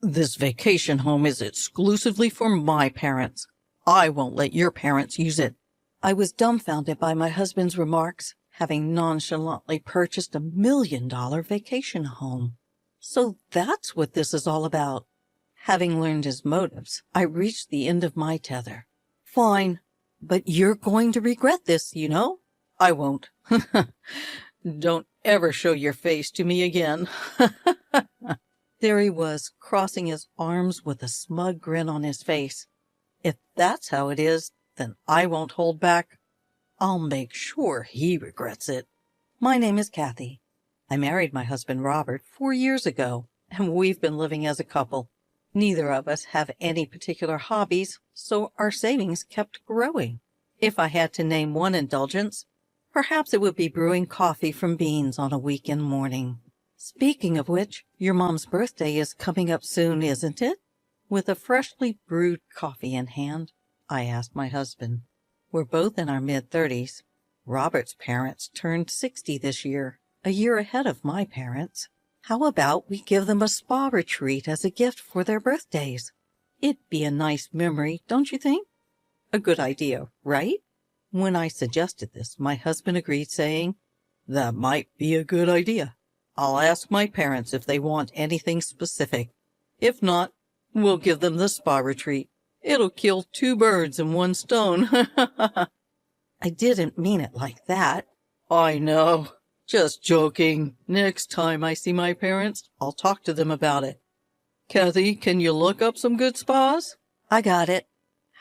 This vacation home is exclusively for my parents. I won't let your parents use it." I was dumbfounded by my husband's remarks, having nonchalantly purchased $1 million vacation home. So that's what this is all about. Having learned his motives, I reached the end of my tether. "Fine, but you're going to regret this, you know." "I won't." "Don't ever show your face to me again." There he was, crossing his arms with a smug grin on his face. If that's how it is, then I won't hold back. I'll make sure he regrets it. My name is Kathy. I married my husband Robert 4 years ago, and we've been living as a couple. Neither of us have any particular hobbies, so our savings kept growing. If I had to name one indulgence, perhaps it would be brewing coffee from beans on a weekend morning. Speaking of which, your mom's birthday is coming up soon, isn't it? With a freshly brewed coffee in hand, I asked my husband. We're both in our mid-30s. Robert's parents turned 60 this year, a year ahead of my parents. How about we give them a spa retreat as a gift for their birthdays? It'd be a nice memory, don't you think? A good idea, right? When I suggested this, my husband agreed, saying, "That might be a good idea. I'll ask my parents if they want anything specific. If not, we'll give them the spa retreat. It'll kill 2 birds in 1 stone." I didn't mean it like that. "I know. Just joking. Next time I see my parents, I'll talk to them about it. Kathy, can you look up some good spas?" "I got it.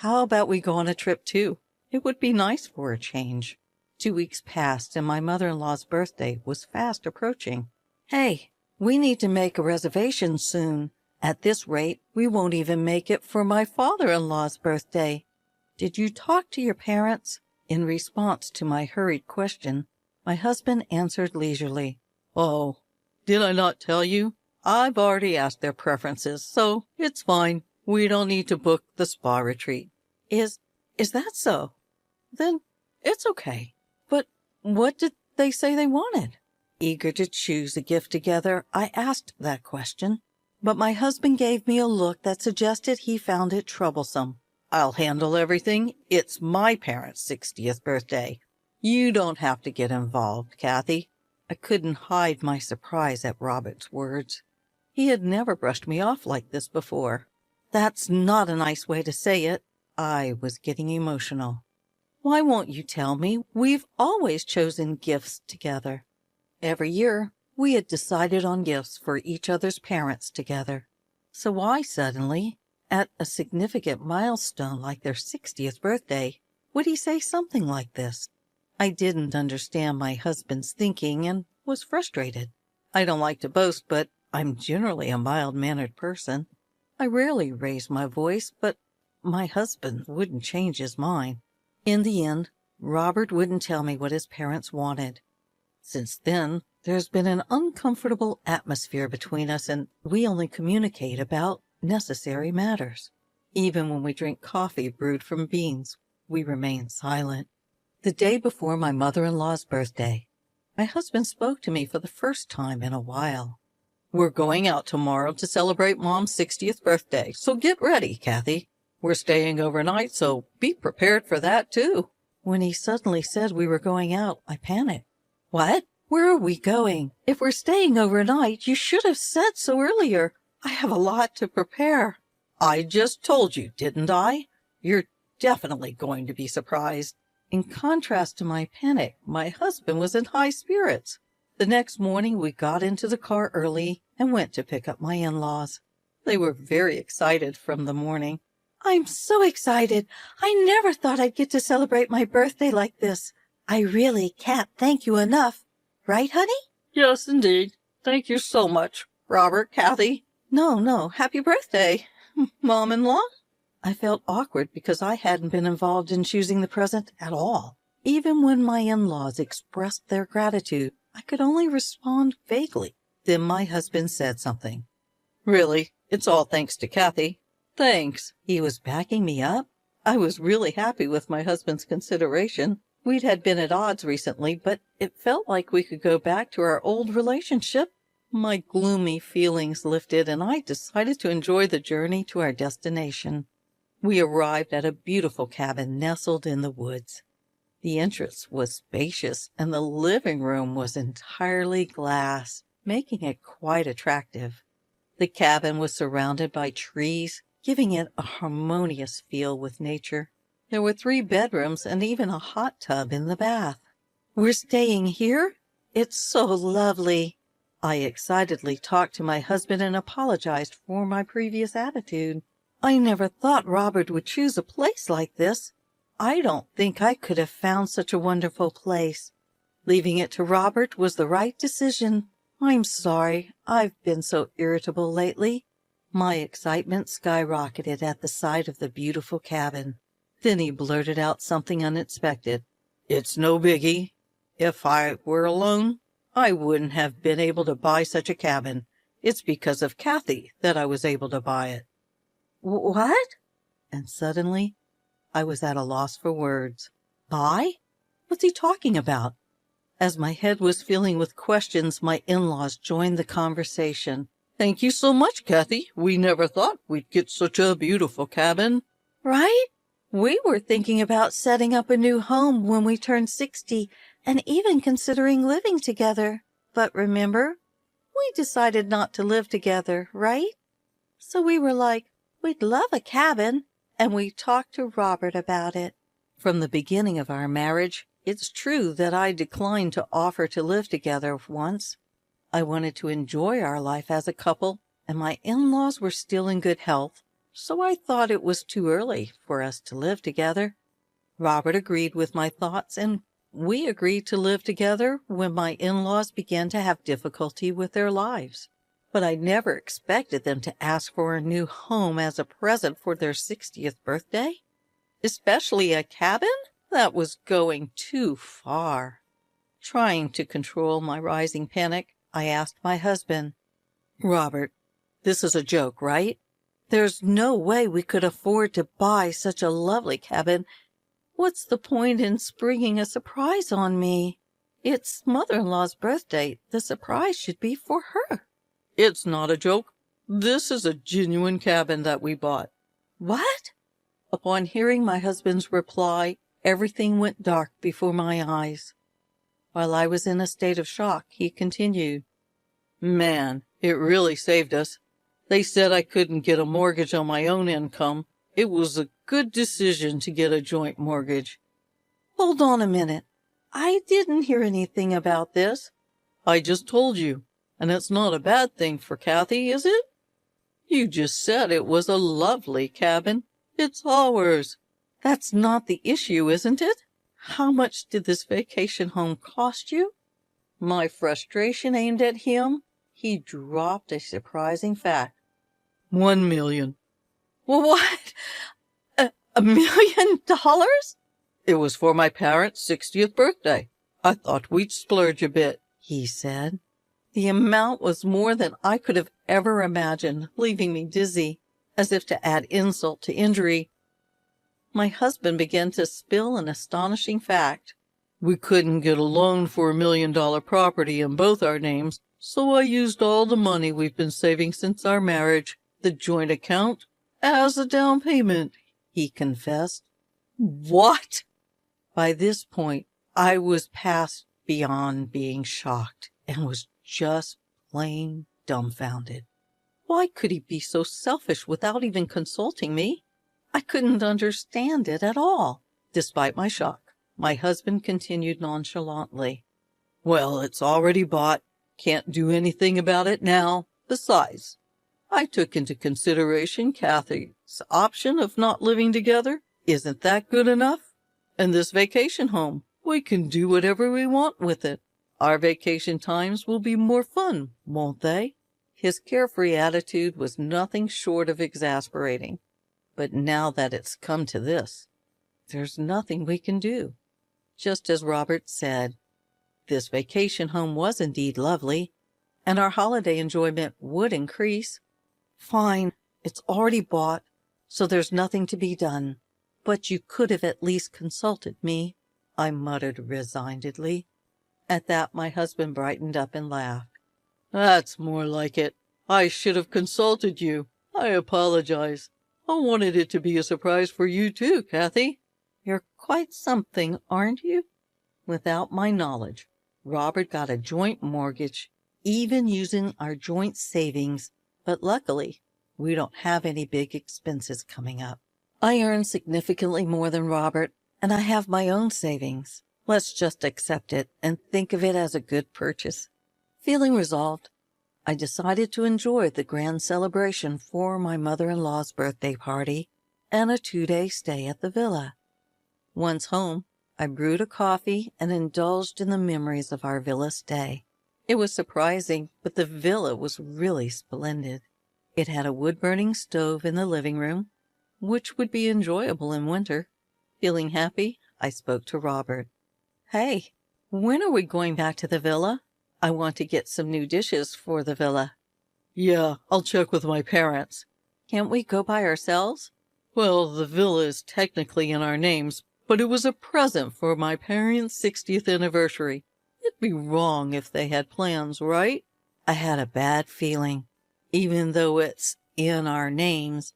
How about we go on a trip too? It would be nice for a change." 2 weeks passed, and my mother-in-law's birthday was fast approaching. "Hey, we need to make a reservation soon. At this rate, we won't even make it for my father-in-law's birthday. Did you talk to your parents?" In response to my hurried question, my husband answered leisurely, "Oh, did I not tell you? I've already asked their preferences, so it's fine. We don't need to book the spa retreat." Is that so? Then it's okay. But what did they say they wanted? Eager to choose a gift together, I asked that question, but my husband gave me a look that suggested he found it troublesome. "I'll handle everything. It's my parents' 60th birthday. You don't have to get involved, Kathy." I couldn't hide my surprise at Robert's words. He had never brushed me off like this before. "That's not a nice way to say it." I was getting emotional. "Why won't you tell me? We've always chosen gifts together." Every year, we had decided on gifts for each other's parents together. So why suddenly, at a significant milestone like their 60th birthday, would he say something like this? I didn't understand my husband's thinking and was frustrated. I don't like to boast, but I'm generally a mild-mannered person. I rarely raise my voice, but my husband wouldn't change his mind. In the end, Robert wouldn't tell me what his parents wanted. Since then, there's been an uncomfortable atmosphere between us, and we only communicate about necessary matters. Even when we drink coffee brewed from beans, we remain silent. The day before my mother-in-law's birthday, my husband spoke to me for the first time in a while. "We're going out tomorrow to celebrate Mom's 60th birthday, so get ready, Kathy. We're staying overnight, so be prepared for that, too." When he suddenly said we were going out, I panicked. "What? Where are we going? If we're staying overnight, you should have said so earlier. I have a lot to prepare." "I just told you, didn't I? You're definitely going to be surprised." In contrast to my panic, my husband was in high spirits. The next morning, we got into the car early and went to pick up my in-laws. They were very excited from the morning. "I'm so excited. I never thought I'd get to celebrate my birthday like this. I really can't thank you enough. Right, honey?" "Yes, indeed. Thank you so much, Robert, Kathy." No, happy birthday, Mom-in-law." I felt awkward because I hadn't been involved in choosing the present at all. Even when my in-laws expressed their gratitude, I could only respond vaguely. Then my husband said something. "Really, it's all thanks to Kathy." "Thanks." He was backing me up. I was really happy with my husband's consideration. We'd had been at odds recently, but it felt like we could go back to our old relationship. My gloomy feelings lifted, and I decided to enjoy the journey to our destination. We arrived at a beautiful cabin nestled in the woods. The entrance was spacious, and the living room was entirely glass, making it quite attractive. The cabin was surrounded by trees, giving it a harmonious feel with nature. There were 3 bedrooms and even a hot tub in the bath. "We're staying here? It's so lovely." I excitedly talked to my husband and apologized for my previous attitude. "I never thought Robert would choose a place like this. I don't think I could have found such a wonderful place. Leaving it to Robert was the right decision. I'm sorry. I've been so irritable lately." My excitement skyrocketed at the sight of the beautiful cabin. Then he blurted out something unexpected. "It's no biggie. If I were alone, I wouldn't have been able to buy such a cabin. It's because of Kathy that I was able to buy it." "What?" And suddenly, I was at a loss for words. Buy? What's he talking about? As my head was filling with questions, my in-laws joined the conversation. "Thank you so much, Kathy. We never thought we'd get such a beautiful cabin." "Right? We were thinking about setting up a new home when we turned 60 and even considering living together. But remember, we decided not to live together, right? So we were like, we'd love a cabin, and we talked to Robert about it." From the beginning of our marriage, it's true that I declined to offer to live together once. I wanted to enjoy our life as a couple, and my in-laws were still in good health, so I thought it was too early for us to live together. Robert agreed with my thoughts, and we agreed to live together when my in-laws began to have difficulty with their lives. But I never expected them to ask for a new home as a present for their 60th birthday. Especially a cabin? That was going too far. Trying to control my rising panic, I asked my husband, "Robert, this is a joke, right? There's no way we could afford to buy such a lovely cabin. What's the point in springing a surprise on me? It's mother-in-law's birthday. The surprise should be for her." "It's not a joke. This is a genuine cabin that we bought." "What?" Upon hearing my husband's reply, everything went dark before my eyes. While I was in a state of shock, he continued, "Man, it really saved us. They said I couldn't get a mortgage on my own income. It was a good decision to get a joint mortgage." "Hold on a minute. I didn't hear anything about this." "I just told you, and it's not a bad thing for Kathy, is it? You just said it was a lovely cabin. It's ours." "That's not the issue, isn't it? How much did this vacation home cost you?" My frustration aimed at him, he dropped a surprising fact. $1 million. "What? $1 million? It was for my parents' 60th birthday. I thought we'd splurge a bit," he said. The amount was more than I could have ever imagined, leaving me dizzy. As if to add insult to injury, my husband began to spill an astonishing fact. "We couldn't get a loan for $1 million property in both our names, so I used all the money we've been saving since our marriage, the joint account, as a down payment," he confessed. "What?" By this point, I was past beyond being shocked and was just plain dumbfounded. Why could he be so selfish without even consulting me? I couldn't understand it at all. Despite my shock, my husband continued nonchalantly, "Well, it's already bought. Can't do anything about it now. Besides, I took into consideration Kathy's option of not living together. Isn't that good enough? And this vacation home, we can do whatever we want with it. Our vacation times will be more fun, won't they?" His carefree attitude was nothing short of exasperating. But now that it's come to this, there's nothing we can do. Just as Robert said, this vacation home was indeed lovely, and our holiday enjoyment would increase. Fine, it's already bought, so there's nothing to be done. But you could have at least consulted me, I muttered resignedly. At that, my husband brightened up and laughed. That's more like it. I should have consulted you. I apologize. I wanted it to be a surprise for you too, Kathy. You're quite something, aren't you? Without my knowledge, Robert got a joint mortgage, even using our joint savings, but luckily, we don't have any big expenses coming up. I earn significantly more than Robert, and I have my own savings. Let's just accept it and think of it as a good purchase. Feeling resolved, I decided to enjoy the grand celebration for my mother-in-law's birthday party and a 2-day stay at the villa. Once home, I brewed a coffee and indulged in the memories of our villa stay. It was surprising, but the villa was really splendid. It had a wood-burning stove in the living room, which would be enjoyable in winter. Feeling happy, I spoke to Robert. Hey, when are we going back to the villa? I want to get some new dishes for the villa. Yeah, I'll check with my parents. Can't we go by ourselves? Well, the villa is technically in our names, but it was a present for my parents' 60th anniversary. It'd be wrong if they had plans, right? I had a bad feeling. Even though it's in our names,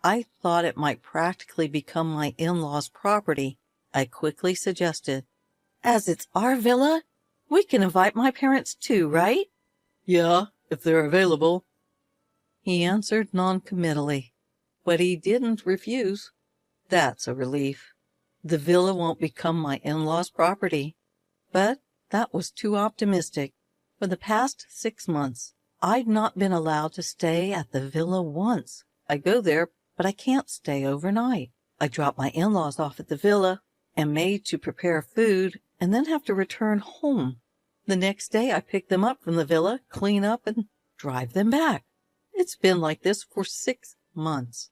I thought it might practically become my in-laws' property. I quickly suggested, as it's our villa, we can invite my parents too, right? Yeah, if they're available. He answered non-committally, but he didn't refuse. That's a relief. The villa won't become my in-laws' property. But that was too optimistic. For the past 6 months, I'd not been allowed to stay at the villa once. I go there, but I can't stay overnight. I drop my in-laws off at the villa, am made to prepare food, and then have to return home. The next day I pick them up from the villa, clean up, and drive them back. It's been like this for 6 months.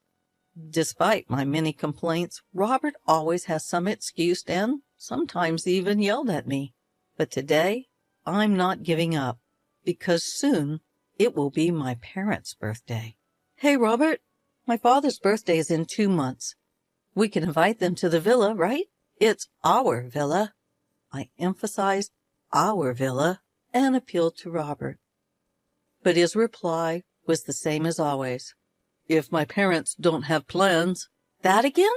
Despite my many complaints, Robert always has some excuse and sometimes even yelled at me. But today, I'm not giving up, because soon it will be my parents' birthday. Hey, Robert, my father's birthday is in 2 months. We can invite them to the villa, right? It's our villa. I emphasized our villa and appealed to Robert. But his reply was the same as always. If my parents don't have plans. That again?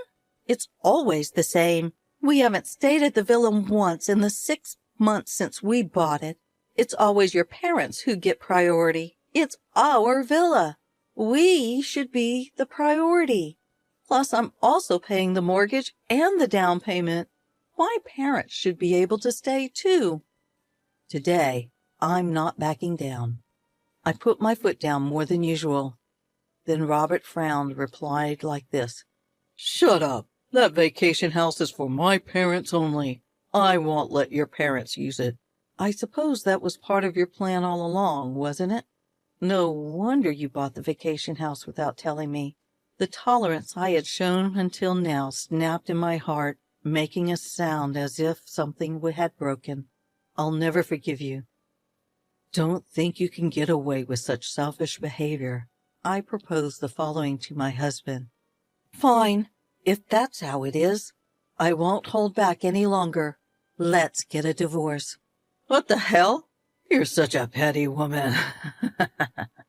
It's always the same. We haven't stayed at the villa once in the 6 months since we bought it. It's always your parents who get priority. It's our villa. We should be the priority. Plus, I'm also paying the mortgage and the down payment. My parents should be able to stay too. Today, I'm not backing down. I put my foot down more than usual. Then Robert frowned, replied like this. Shut up. That vacation house is for my parents only. I won't let your parents use it. I suppose that was part of your plan all along, wasn't it? No wonder you bought the vacation house without telling me. The tolerance I had shown until now snapped in my heart, making a sound as if something had broken. I'll never forgive you. Don't think you can get away with such selfish behavior. I proposed the following to my husband. Fine, if that's how it is. I won't hold back any longer. Let's get a divorce. What the hell? You're such a petty woman.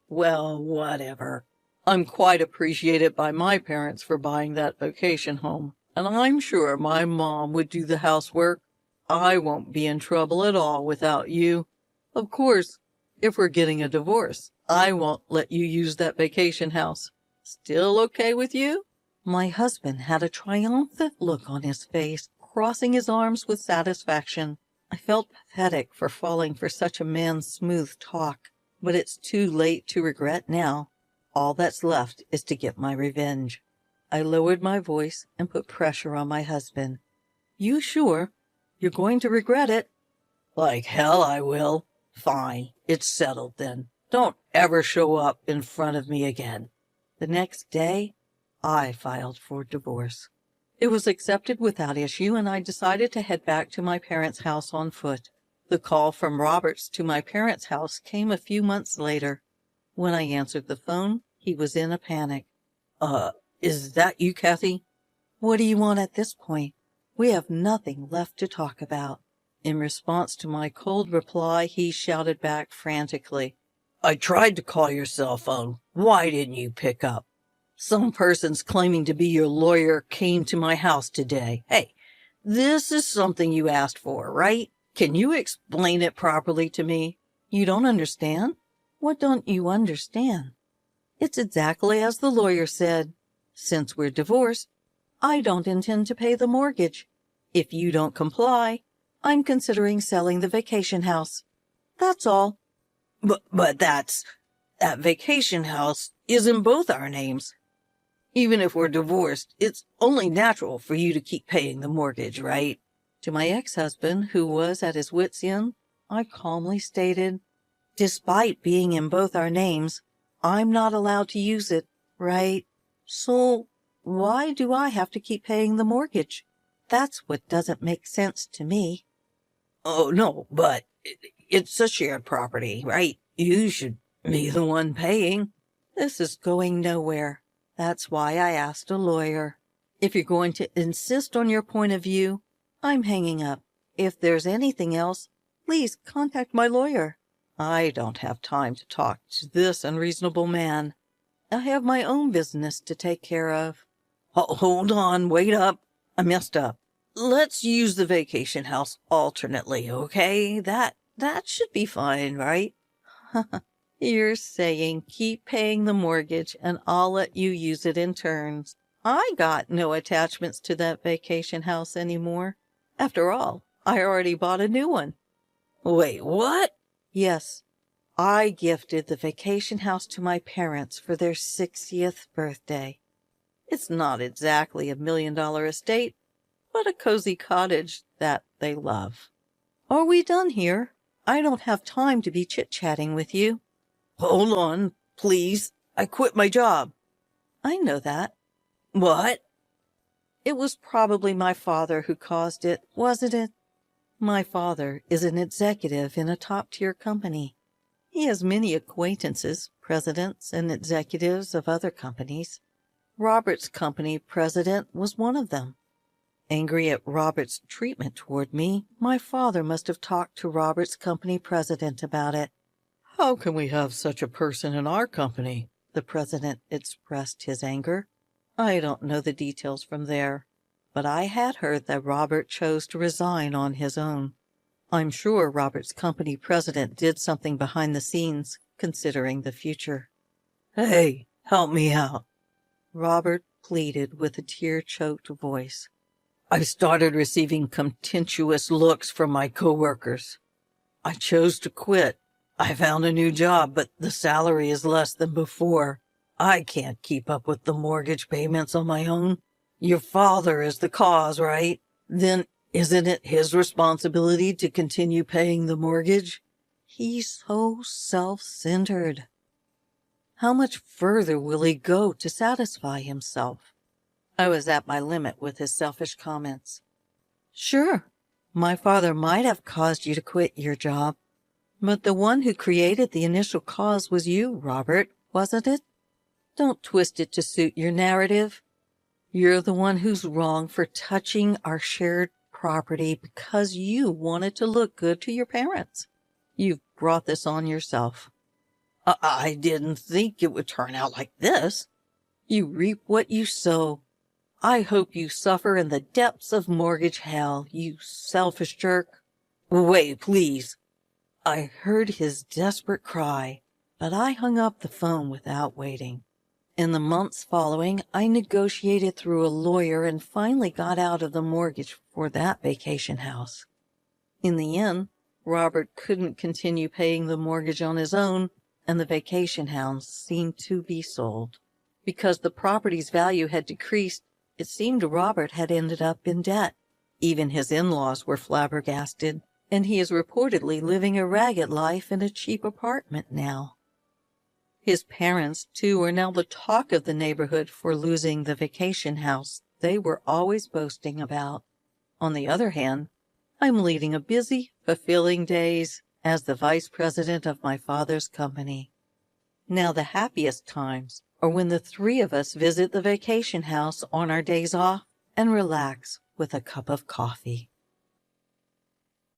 Well, whatever. I'm quite appreciated by my parents for buying that vacation home, and I'm sure my mom would do the housework. I won't be in trouble at all without you. Of course, if we're getting a divorce, I won't let you use that vacation house. Still okay with you? My husband had a triumphant look on his face, crossing his arms with satisfaction. I felt pathetic for falling for such a man's smooth talk, but it's too late to regret now. All that's left is to get my revenge. I lowered my voice and put pressure on my husband. You sure? You're going to regret it? Like hell I will. Fine, it's settled then. Don't ever show up in front of me again. The next day, I filed for divorce. It was accepted without issue, and I decided to head back to my parents' house on foot. The call from Roberts to my parents' house came a few months later. When I answered the phone, he was in a panic. Is that you, Kathy? What do you want at this point? We have nothing left to talk about. In response to my cold reply, he shouted back frantically. I tried to call your cell phone. Why didn't you pick up? Some persons claiming to be your lawyer came to my house today. Hey, this is something you asked for, right? Can you explain it properly to me? You don't understand? What don't you understand? It's exactly as the lawyer said. Since we're divorced, I don't intend to pay the mortgage. If you don't comply, I'm considering selling the vacation house. That's all. But that vacation house is in both our names. Even if we're divorced, it's only natural for you to keep paying the mortgage, right? To my ex-husband, who was at his wit's end, I calmly stated, despite being in both our names, I'm not allowed to use it, right? So why do I have to keep paying the mortgage? That's what doesn't make sense to me. Oh, no, but it's a shared property, right? You should be the one paying. This is going nowhere. That's why I asked a lawyer. If you're going to insist on your point of view, I'm hanging up. If there's anything else, please contact my lawyer. I don't have time to talk to this unreasonable man. I have my own business to take care of. Hold on, wait up. I messed up. Let's use the vacation house alternately, okay? That should be fine, right? You're saying keep paying the mortgage and I'll let you use it in turns. I got no attachments to that vacation house anymore. After all, I already bought a new one. Wait, what? Yes, I gifted the vacation house to my parents for their 60th birthday. It's not exactly a $1 million estate, but a cozy cottage that they love. Are we done here? I don't have time to be chit-chatting with you. Hold on, please. I quit my job. I know that. What? It was probably my father who caused it, wasn't it? My father is an executive in a top-tier company. He has many acquaintances, presidents, and executives of other companies. Robert's company president was one of them. Angry at Robert's treatment toward me, my father must have talked to Robert's company president about it. How can we have such a person in our company? The president expressed his anger. I don't know the details from there, but I had heard that Robert chose to resign on his own. I'm sure Robert's company president did something behind the scenes, considering the future. Hey, help me out, Robert pleaded with a tear-choked voice. I've started receiving contemptuous looks from my coworkers. I chose to quit. I found a new job, but the salary is less than before. I can't keep up with the mortgage payments on my own. Your father is the cause, right? Then isn't it his responsibility to continue paying the mortgage? He's so self-centered. How much further will he go to satisfy himself? I was at my limit with his selfish comments. Sure, my father might have caused you to quit your job, but the one who created the initial cause was you, Robert, wasn't it? Don't twist it to suit your narrative. You're the one who's wrong for touching our shared property because you wanted to look good to your parents. You've brought this on yourself. I didn't think it would turn out like this. You reap what you sow. I hope you suffer in the depths of mortgage hell, you selfish jerk. Wait, please. I heard his desperate cry, but I hung up the phone without waiting. In the months following, I negotiated through a lawyer and finally got out of the mortgage for that vacation house. In the end, Robert couldn't continue paying the mortgage on his own, and the vacation house seemed to be sold. Because the property's value had decreased, it seemed Robert had ended up in debt. Even his in-laws were flabbergasted, and he is reportedly living a ragged life in a cheap apartment now. His parents, too, are now the talk of the neighborhood for losing the vacation house they were always boasting about. On the other hand, I'm leading a busy, fulfilling days as the vice president of my father's company. Now the happiest times are when the three of us visit the vacation house on our days off and relax with a cup of coffee.